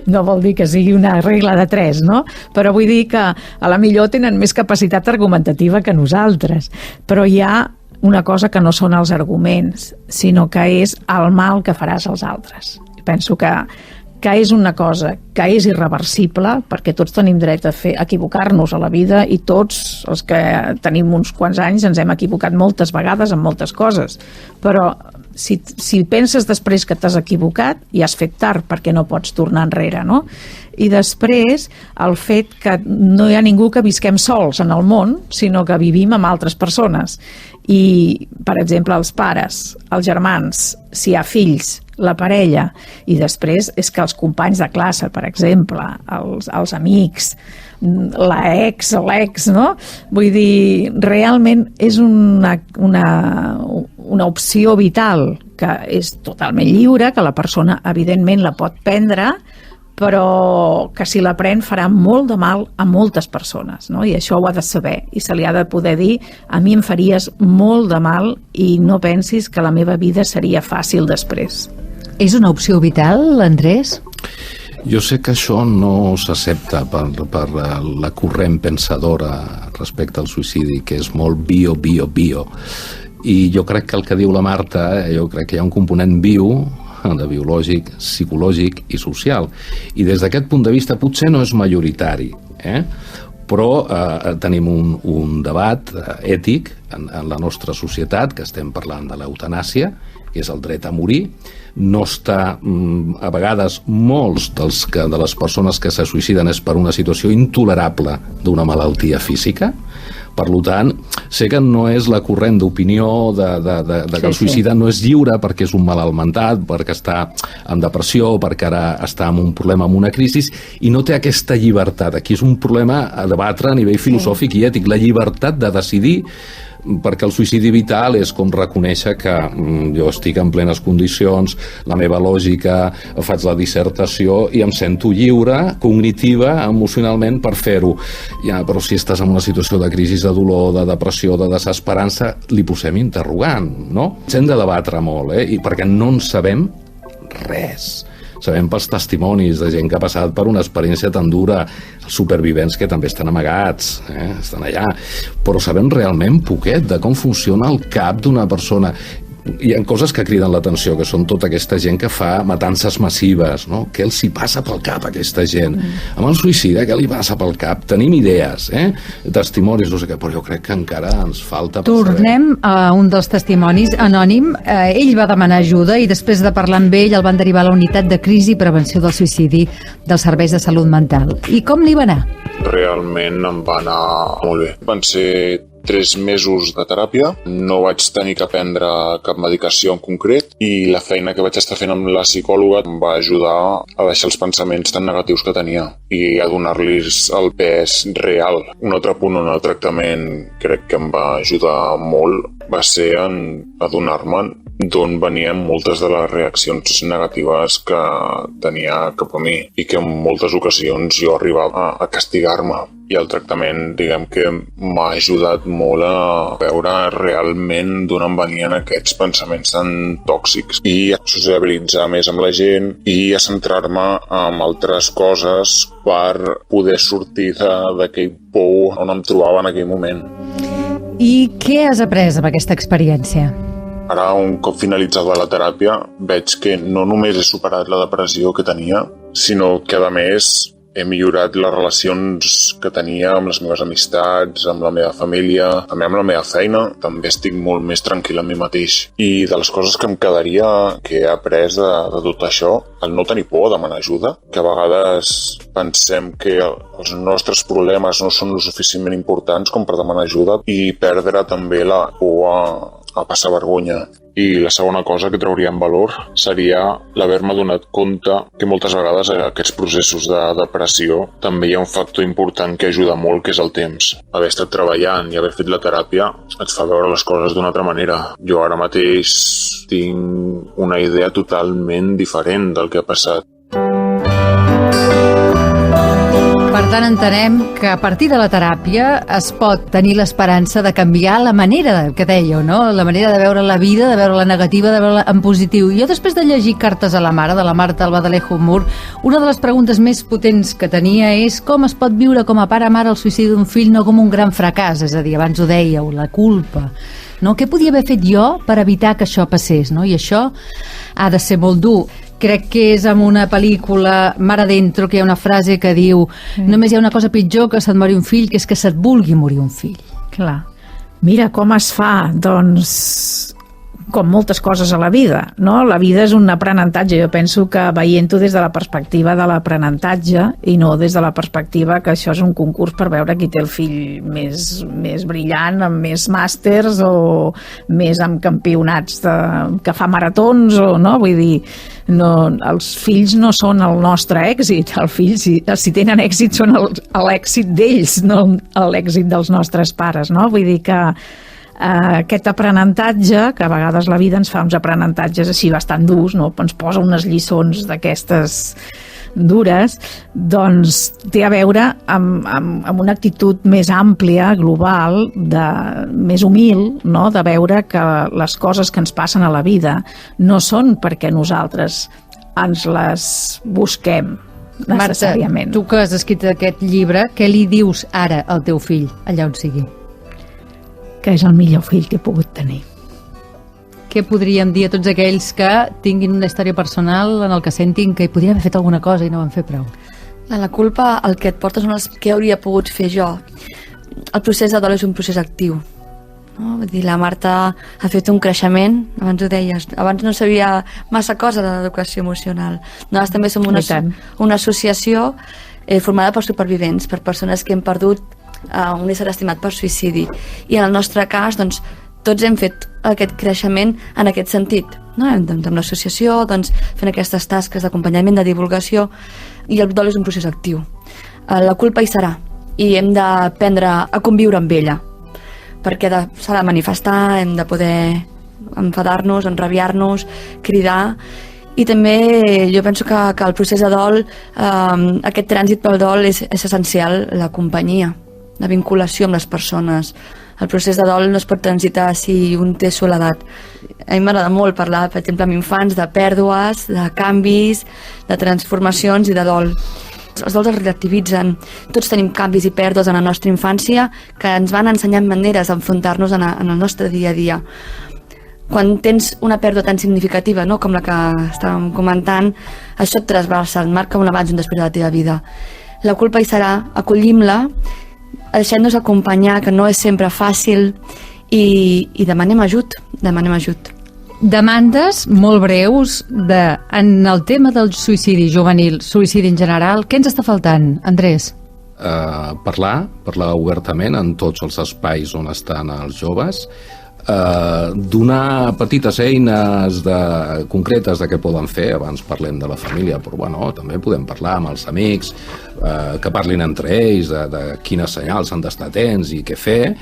No vol dir que sigui una regla de 3, no? Però vull dir que a la millor tenen més capacitat argumentativa que nosaltres, però hi ha una cosa que no són els arguments, sinó que és el mal que faràs als altres. Penso que és una cosa que és irreversible, perquè tots tenim dret a equivocar-nos a la vida i tots els que tenim uns quants anys ens hem equivocat moltes vegades en moltes coses, però si penses després que t'has equivocat ja has fet tard perquè no pots tornar enrere, no? I després el fet que no hi ha ningú que visquem sols en el món, sinó que vivim amb altres persones i, per exemple, els pares, els germans, si hi ha fills, la parella, i després és que els companys de classe, per exemple, els amics, l'ex, no? Vull dir, realment és una opció vital que és totalment lliure, que la persona evidentment la pot prendre, però que si la pren farà molt de mal a moltes persones, no? I això ho ha de saber i se li ha de poder dir, a mi em faries molt de mal i no pensis que la meva vida seria fàcil després. És una opció vital, Andrés? Jo sé que això no s'accepta per la corrent pensadora respecte al suïcidi, que és molt bio. I jo crec que el que diu la Marta, jo crec que hi ha un component viu, de biològic, psicològic i social. I des d'aquest punt de vista potser no és majoritari, però tenim un debat ètic en la nostra societat, que estem parlant de l'eutanàsia, que és el dret a morir. No està, a vegades, molts de les persones que se suïciden és per una situació intolerable d'una malaltia física. Per tant, sé que no és la corrent d'opinió que el suïcida no és lliure perquè és un malalt mental, perquè està en depressió, perquè ara està en un problema, en una crisi, i no té aquesta llibertat. Aquí és un problema a debatre a nivell filosòfic i ètic, la llibertat de decidir, perquè el suïcidi vital és com reconèixer que jo estic en plenes condicions, la meva lògica, faig la dissertació i em sento lliure, cognitiva, emocionalment per fer-ho. Ja, però si estàs en una situació de crisi, de dolor, de depressió, de desesperança, li posem interrogant, no? Ens hem de debatre molt, i perquè no en sabem res. sabem pels testimonis de gent que ha passat per una experiència tan dura, els supervivents que també estan amagats, estan allà, però sabem realment poquet de com funciona el cap d'una persona. Hi ha coses que criden l'atenció, que són tota aquesta gent que fa matances massives, no? Què els hi passa pel cap a aquesta gent? Amb el suïcida, què li passa pel cap? Tenim idees, testimonis, no sé què, però jo crec que encara ens falta... Tornem a un dels testimonis, anònim. Ell va demanar ajuda i després de parlar amb ell el van derivar a la unitat de crisi i prevenció del suïcidi dels serveis de salut mental. I com li va anar? Realment em va anar molt bé. Van ser 3 mesos de teràpia, no vaig tenir que prendre cap medicació en concret i la feina que vaig estar fent amb la psicòloga em va ajudar a deixar els pensaments tan negatius que tenia i a donar-los el pes real. Un altre punt on el tractament crec que em va ajudar molt va ser en adonar-me d'on venien moltes de les reaccions negatives que tenia cap a mi i que en moltes ocasions jo arribava a castigar-me. I el tractament, diguem que m'ha ajudat molt a veure realment d'on em venien aquests pensaments tan tòxics i a sociabilitzar més amb la gent i a centrar-me en altres coses per poder sortir d'aquell pou on em trobava en aquell moment. I què has après amb aquesta experiència? Ara, un cop finalitzada la teràpia, veig que no només he superat la depressió que tenia, sinó que, a més, he millorat les relacions que tenia amb les meves amistats, amb la meva família, també amb la meva feina. També estic molt més tranquil amb mi mateix. I de les coses que em quedaria, que he après de tot això, el no tenir por a demanar ajuda, que a vegades pensem que els nostres problemes no són lo suficientment importants com per demanar ajuda i perdre també la por a passar vergonya. I la segona cosa que trauria en valor seria l'haver-me donat compte que moltes vegades en aquests processos de depressió també hi ha un factor important que ajuda molt, que és el temps. Haver estat treballant i haver fet la teràpia et fa veure les coses d'una altra manera. Jo ara mateix tinc una idea totalment diferent del que ha passat. Per tant, entenem que a partir de la teràpia es pot tenir l'esperança de canviar la manera que dèieu, no? La manera de veure la vida, de veure la negativa, de veure-la en positiu. Jo, després de llegir Cartes a la mare, de la Marta Albadalejo Mur, una de les preguntes més potents que tenia és com es pot viure com a pare-mare el suïcidi d'un fill no com un gran fracàs, és a dir, abans ho dèieu, la culpa. No? Què podia haver fet jo per evitar que això passés? No? I això ha de ser molt dur. Crec que és en una pel·lícula Mar Adentro que hi ha una frase que diu només hi ha una cosa pitjor que se't mori un fill, que és que se't vulgui morir un fill. Clar. Mira com es fa, doncs, com moltes coses a la vida, no? La vida és un aprenentatge. Jo penso que veient-ho des de la perspectiva de l'aprenentatge i no des de la perspectiva que això és un concurs per veure qui té el fill més brillant, amb més màsters o més amb campionats que fa maratons o no, vull dir, no, els fills no són el nostre èxit, els fills si tenen èxit són l'èxit d'ells, no l'èxit dels nostres pares, no? Vull dir que aquest aprenentatge, que a vegades la vida ens fa uns aprenentatges així bastant durs, no? Ens posa unes lliçons d'aquestes dures, doncs té a veure amb una actitud més àmplia, global, més humil, no? De veure que les coses que ens passen a la vida no són perquè nosaltres ens les busquem necessàriament. Marta, tu que has escrit aquest llibre, què li dius ara al teu fill, allà on sigui? Que és el millor fill que he pogut tenir. Què podríem dir a tots aquells que tinguin una història personal en el que sentin que hi podrien haver fet alguna cosa i no van fer prou? La culpa, el que et porta són els que hauria pogut fer jo. El procés de dol és un procés actiu. No? Vull dir, la Marta ha fet un creixement, abans ho deies, abans no sabia massa cosa de l'educació emocional. Nosaltres també som una associació formada per supervivents, per persones que hem perdut un ésser estimat per suïcidi. I en el nostre cas, doncs, tots hem fet aquest creixement en aquest sentit, no? Amb l'associació, doncs, fent aquestes tasques d'acompanyament, de divulgació, i el dol és un procés actiu. La culpa hi serà, i hem d'aprendre a conviure amb ella, perquè s'ha de manifestar, hem de poder enfadar-nos, enrabiar-nos, cridar, i també jo penso que el procés de dol, aquest trànsit pel dol és essencial, la companyia, la vinculació amb les persones. El procés de dol no es pot transitar si un té soledat. A mi m'agrada molt parlar, per exemple, amb infants, de pèrdues, de canvis, de transformacions i de dol. Els dols es relativitzen. Tots tenim canvis i pèrdues en la nostra infància que ens van ensenyant maneres d'enfrontar-nos en el nostre dia a dia. Quan tens una pèrdua tan significativa, no?, com la que estàvem comentant, això et trasbalsa, et marca un abans i un després de la teva vida. La culpa hi serà, acollim-la, deixem-nos acompanyar, que no és sempre fàcil, i demanem ajut, Demandes molt breus en el tema del suïcidi juvenil, suïcidi en general. Què ens està faltant, Andrés? Parlar obertament en tots els espais on estan els joves, donar petites eines concretes de què poden fer. Abans parlem de la família, però també podem parlar amb els amics, que parlin entre ells de quines senyals han d'estar atents i què fer,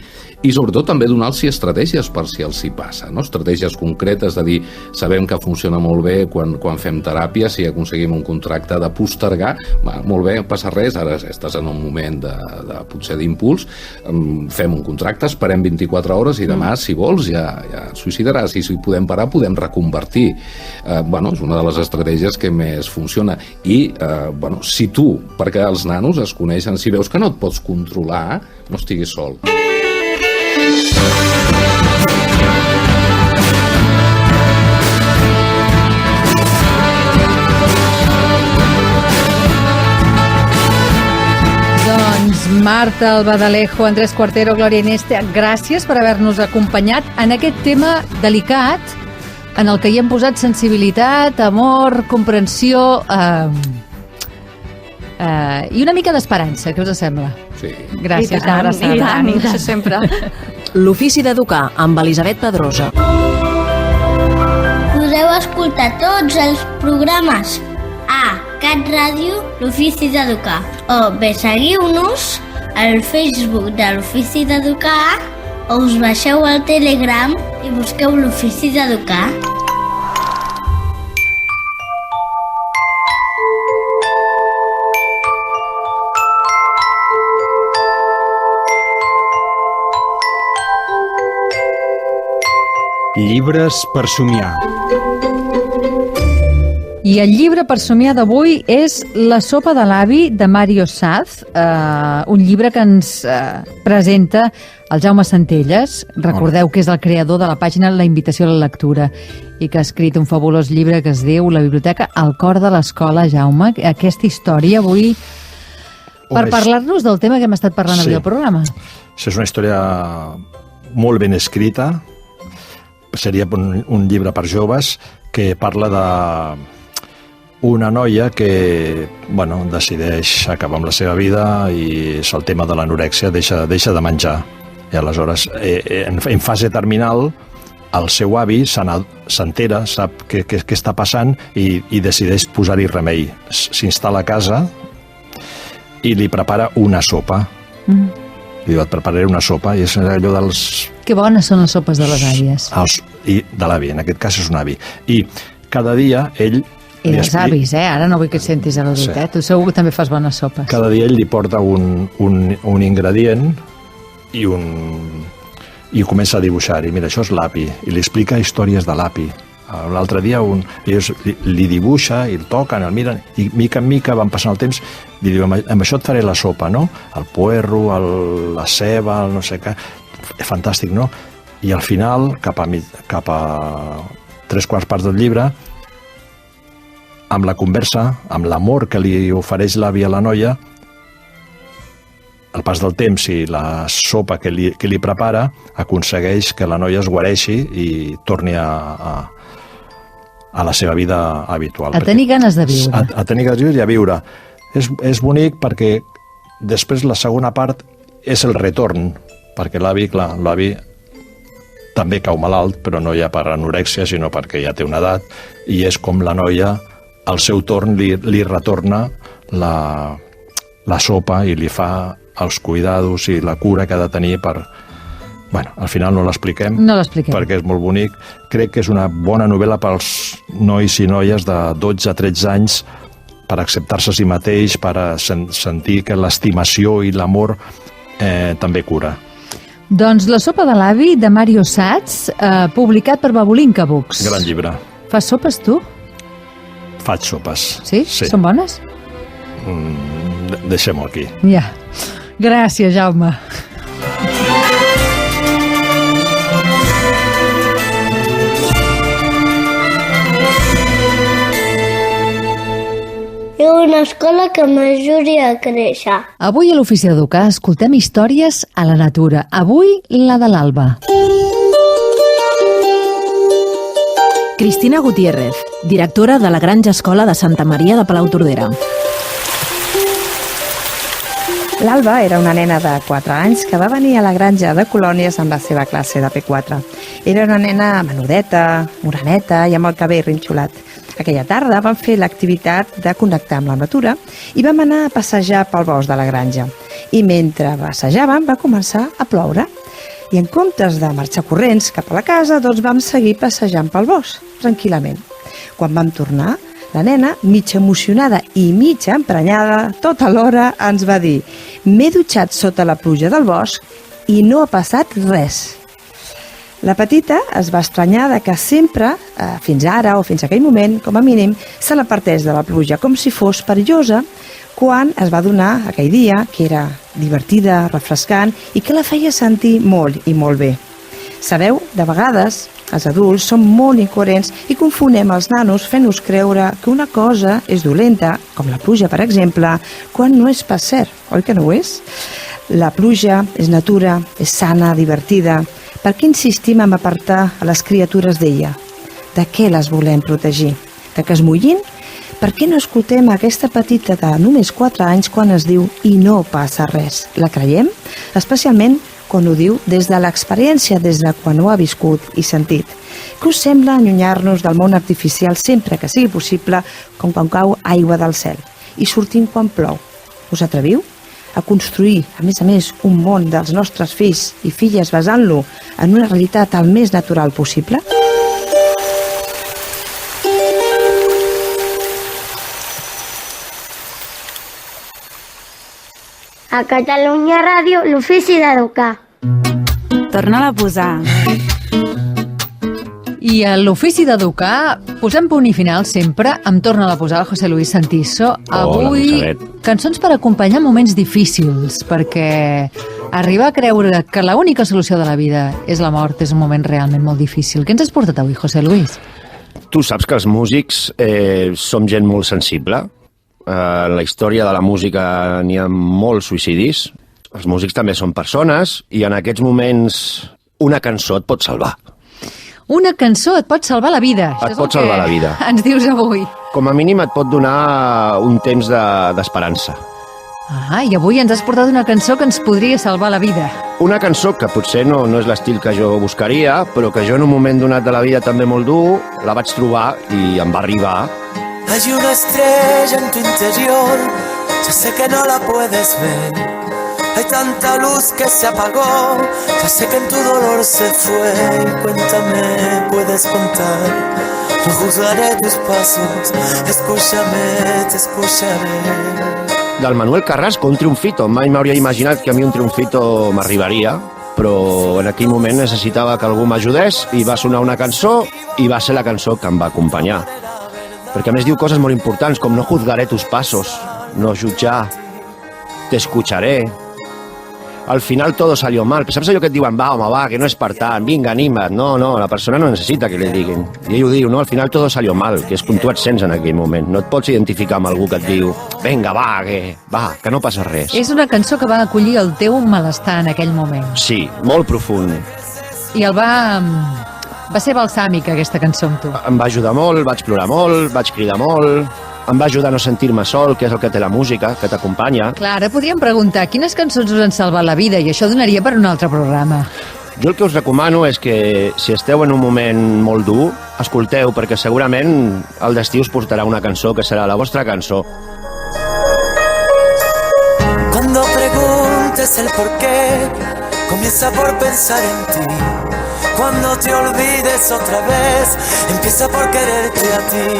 i sobretot també donar-los estratègies per si els hi passa, no? Estratègies concretes de dir, sabem que funciona molt bé quan fem teràpia, si aconseguim un contracte de postergar, molt bé, passa res, ara estàs en un moment potser d'impuls, fem un contracte, esperem 24 hores i demà, si vols, ja et suïcidaràs, i si podem parar, podem reconvertir. És una de les estratègies que més funciona. I, si tu, perquè els nanos es coneixen, si veus que no et pots controlar, no estiguis sol. Doncs Marta Albadalejo, Andrés Cuartero, Glòria Ineste, gràcies per haver-nos acompanyat en aquest tema delicat en el que hi hem posat sensibilitat, amor, comprensió i una mica d'esperança. Què us sembla? Sí. Gràcies. I tant, això sempre. L'Ofici d'Educar amb Elisabet Pedrosa. Podeu escoltar tots els programes a Cat Ràdio, l'Ofici d'Educar. O bé seguiu-nos al Facebook de l'Ofici d'Educar o us baixeu al Telegram i busqueu l'Ofici d'Educar. Llibres per somiar. I el llibre per somiar d'avui és La sopa de l'avi, de Mario Saz, un llibre que ens presenta el Jaume Centelles. Recordeu que és el creador de la pàgina La invitació a la lectura i que ha escrit un fabulós llibre que es diu La biblioteca al cor de l'escola. Jaume, aquesta història avui per parlar-nos del tema que hem estat parlant avui al programa. És una història molt ben escrita. Seria un llibre per joves que parla d'una noia que decideix acabar amb la seva vida i és el tema de l'anorèxia, deixa de menjar. I aleshores, en fase terminal, el seu avi s'entera, sap què està passant i decideix posar-hi remei. S'instal·la a casa i li prepara una sopa. Li va preparar una sopa i és allò dels... Que bones són les sopes de les àvies. I de l'avi, en aquest cas és un avi. I cada dia ell... I dels avis, ara no vull que et sentis al·ludit, Tu segur que també fas bones sopes. Cada dia ell li porta un ingredient i comença a dibuixar-hi. Mira, això és l'api. I li explica històries de l'api. L'altre dia li dibuixa i el toquen, el miren, i mica en mica van passant el temps, li diu, amb això et faré la sopa, no? El puerro, la ceba, el no sé què, fantàstic, no? I al final, cap a 3/4 parts del llibre, amb la conversa, amb l'amor que li ofereix l'avi a la noia, al pas del temps i la sopa que li prepara aconsegueix que la noia es guareixi i torni a la seva vida habitual. A tenir ganes de viure. A tenir ganes de viure i a viure. És bonic perquè després la segona part és el retorn, perquè l'avi també cau malalt, però no ja per anorèxia, sinó perquè ja té una edat, i és com la noia, al seu torn, li retorna la sopa i li fa els cuidados i la cura que ha de tenir per... al final no l'expliquem, perquè és molt bonic. Crec que és una bona novel·la pels nois i noies de 12 a 13 anys per acceptar-se a si mateix, per sentir que l'estimació i l'amor també cura. Doncs La sopa de l'avi, de Mario Satz, publicat per Babulinka Books. Gran llibre. Fas sopes, tu? Faig sopes. Sí? Són bones? Deixem-ho aquí. Ja. Gràcies, Jaume. I una escola que m'ajudi a créixer. Avui a l'Ofici d'Educar escoltem històries a la natura. Avui, la de l'Alba. Cristina Gutiérrez, directora de la Granja Escola de Santa Maria de Palautordera. L'Alba era una nena de 4 anys que va venir a la granja de colònies amb la seva classe de P4. Era una nena menudeta, moreneta i amb el cabell rinxolat. Aquella tarda vam fer l'activitat de connectar amb la natura i vam anar a passejar pel bosc de la granja. I mentre passejàvem va començar a ploure. I en comptes de marxar corrents cap a la casa, doncs vam seguir passejant pel bosc, tranquil·lament. Quan vam tornar, la nena, mitja emocionada i mitja emprenyada, tota l'hora ens va dir: «M'he dutxat sota la pluja del bosc i no ha passat res». La petita es va estranyar de que sempre, fins ara o fins aquell moment, com a mínim, se l'apartés de la pluja, com si fos perillosa, quan es va adonar aquell dia que era divertida, refrescant i que la feia sentir molt i molt bé. Sabeu, de vegades els adults som molt incoherents i confonem els nanos fent-nos creure que una cosa és dolenta, com la pluja, per exemple, quan no és pas cert, oi que no ho és? La pluja és natura, és sana, divertida. Per què insistim en apartar a les criatures d'ella? De què les volem protegir? De que es mullin? Per què no escoltem aquesta petita de només 4 anys quan es diu «i no passa res»? La creiem? Especialment quan ho diu des de l'experiència, des de quan ho ha viscut i sentit. Què us sembla allunyar-nos del món artificial sempre que sigui possible, com quan cau aigua del cel, i sortim quan plou? Us atreviu a construir, a més, un món dels nostres fills i filles basant-lo en una realitat el més natural possible? A Catalunya Ràdio, l'Ofici d'Educar. Torna-la a posar. I a l'Ofici d'Educar posem punt i final sempre. Em torna a posar el José Luis Santiso. Avui, cançons per acompanyar moments difícils, perquè arribar a creure que l'única solució de la vida és la mort és un moment realment molt difícil. Què ens has portat avui, José Luis? Tu saps que els músics som gent molt sensible. En la història de la música n'hi ha molts suïcidis. Els músics també són persones i en aquests moments una cançó et pot salvar. Una cançó et pot salvar la vida. Et pot salvar la vida. Ens dius avui. Com a mínim et pot donar un temps d'esperança. I avui ens has portat una cançó que ens podria salvar la vida. Una cançó que potser no és l'estil que jo buscaria, però que jo en un moment donat de la vida també molt dur la vaig trobar i em va arribar. Hay una estrella en tu interior, ya sé que no la puedes ver. Hay tanta luz que se apagó, ya sé que en tu dolor se fue. Cuéntame, puedes contar, no juzgaré tus pasos. Escúchame, te escucharé. Del Manuel Carrasco, un triomfito. Mai m'hauria imaginat que a mi un triomfito m'arribaria, però en aquell moment necessitava que algú m'ajudés i va sonar una cançó i va ser la cançó que em va acompanyar. Perquè a més diu coses molt importants com no juzgaré tus pasos, no jutjar, te escucharé. Al final todo salió mal. Saps allò que et diuen, va, home, va, que no és per tant, vinga, anima't. No, la persona no necessita que li diguin. I ell ho diu, no, al final todo salió mal, que és com tu et sents en aquell moment. No et pots identificar amb algú que et diu, vinga, que no passa res. És una cançó que va acollir el teu malestar en aquell moment. Sí, molt profund. I el va ser balsàmica, aquesta cançó amb tu. Em va ajudar molt, vaig plorar molt, vaig cridar molt, em va ajudar a no sentir-me sol, que és el que té la música, que t'acompanya. Clar, ara podríem preguntar quines cançons us han salvat la vida i això donaria per un altre programa. Jo el que us recomano és que si esteu en un moment molt dur, escolteu, perquè segurament el destí us portarà una cançó que serà la vostra cançó. Cuando preguntes el por qué, comienza por pensar en ti. Cuando te olvides otra vez, empieza por quererte a ti.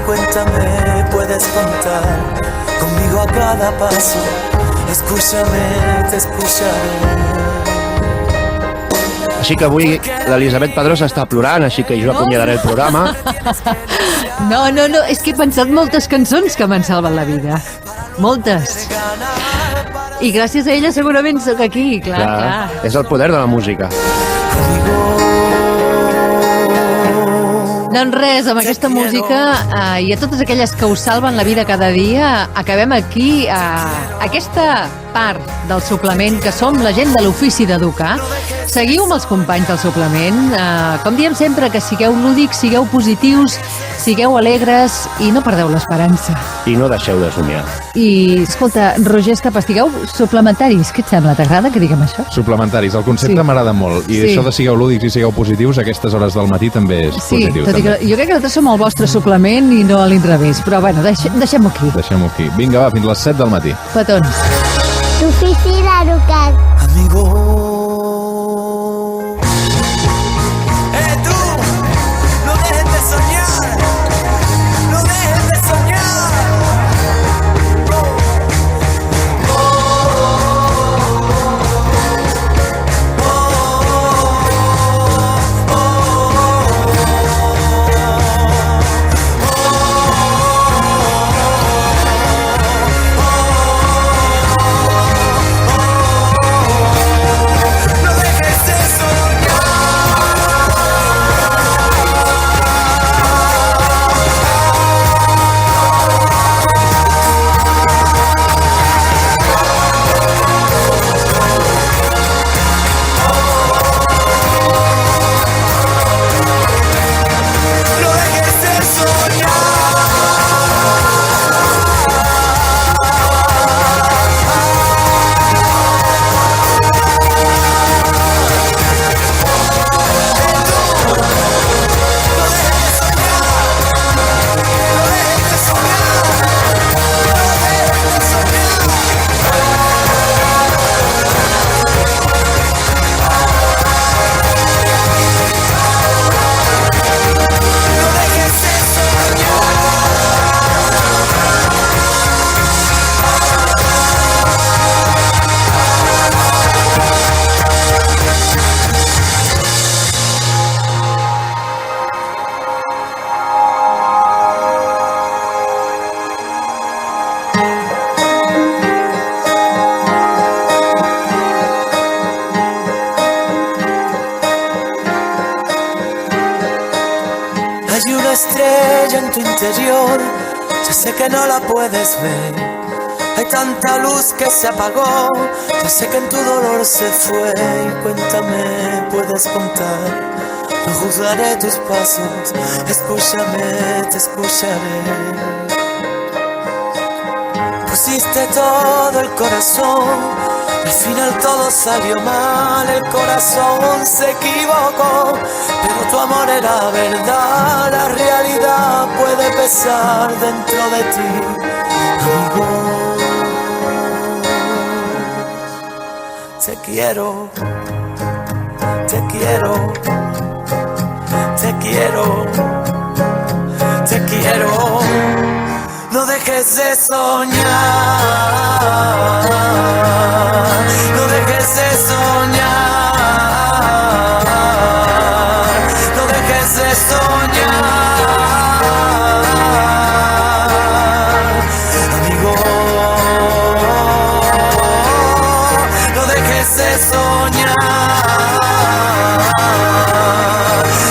Cuéntame, puedes contar conmigo a cada paso. Escúchame, te escucharé. Així que avui l'Elisabet Pedrosa està plorant, així que jo acomiadaré el programa. No, és que he pensat moltes cançons que m'han salvat la vida. Moltes. I gràcies a ella segurament sóc aquí, clar. És el poder de la música. Doncs res, amb aquesta música i a totes aquelles que us salven la vida cada dia, acabem aquí aquesta part del suplement, que som la gent de l'ofici d'educar. Seguiu amb els companys del suplement. Com diem sempre, que sigueu lúdics, sigueu positius, sigueu alegres i no perdeu l'esperança. I no deixeu de somiar. I, escolta, Roger Escapa, estigueu suplementaris. Què et sembla? T'agrada que diguem això? Suplementaris. El concepte m'agrada molt. I això de sigueu lúdics i sigueu positius, a aquestes hores del matí també és positiu. Tot i que jo crec que nosaltres som el vostre suplement i no a l'inrevés. Però, bueno, deixem-ho aquí. Deixem-ho aquí. Vinga, va, fins les 7 del matí. Petons. L'ofici d'educar. Amigo. Ya sé que no la puedes ver. Hay tanta luz que se apagó. Ya sé que en tu dolor se fue. Y cuéntame, puedes contar. No juzgaré tus pasos. Escúchame, te escucharé. Pusiste todo el corazón. Al final todo salió mal, el corazón se equivocó, pero tu amor era verdad, la realidad puede pesar dentro de ti, amigo. Te quiero, te quiero, te quiero, te quiero. No dejes de soñar, no dejes de soñar, no dejes de soñar, amigo. No dejes de soñar,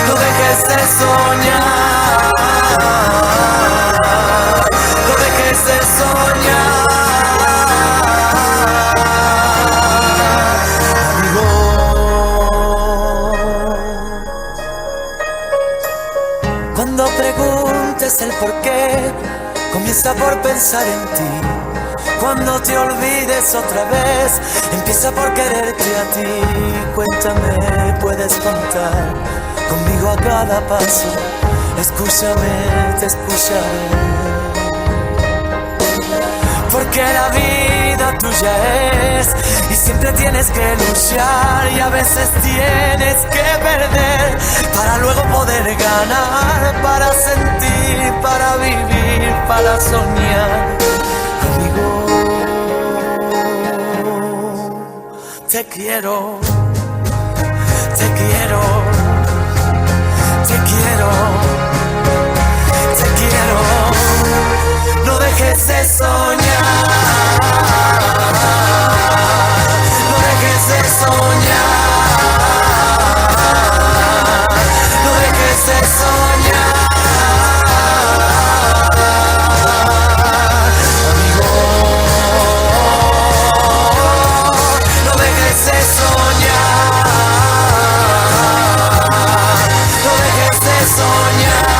no dejes de soñar. El porqué, comienza por pensar en ti. Cuando te olvides otra vez, empieza por quererte a ti. Cuéntame, puedes contar conmigo a cada paso. Escúchame, te escucharé. Porque la vida tuya es y siempre tienes que luchar y a veces tienes que perder para luego poder ganar, para sentir, para vivir, para soñar, amigo. Te quiero, Te quiero, te quiero, te quiero. No dejes de soñar, no dejes de soñar, no dejes de soñar. Amigo, no dejes de soñar, no dejes de soñar.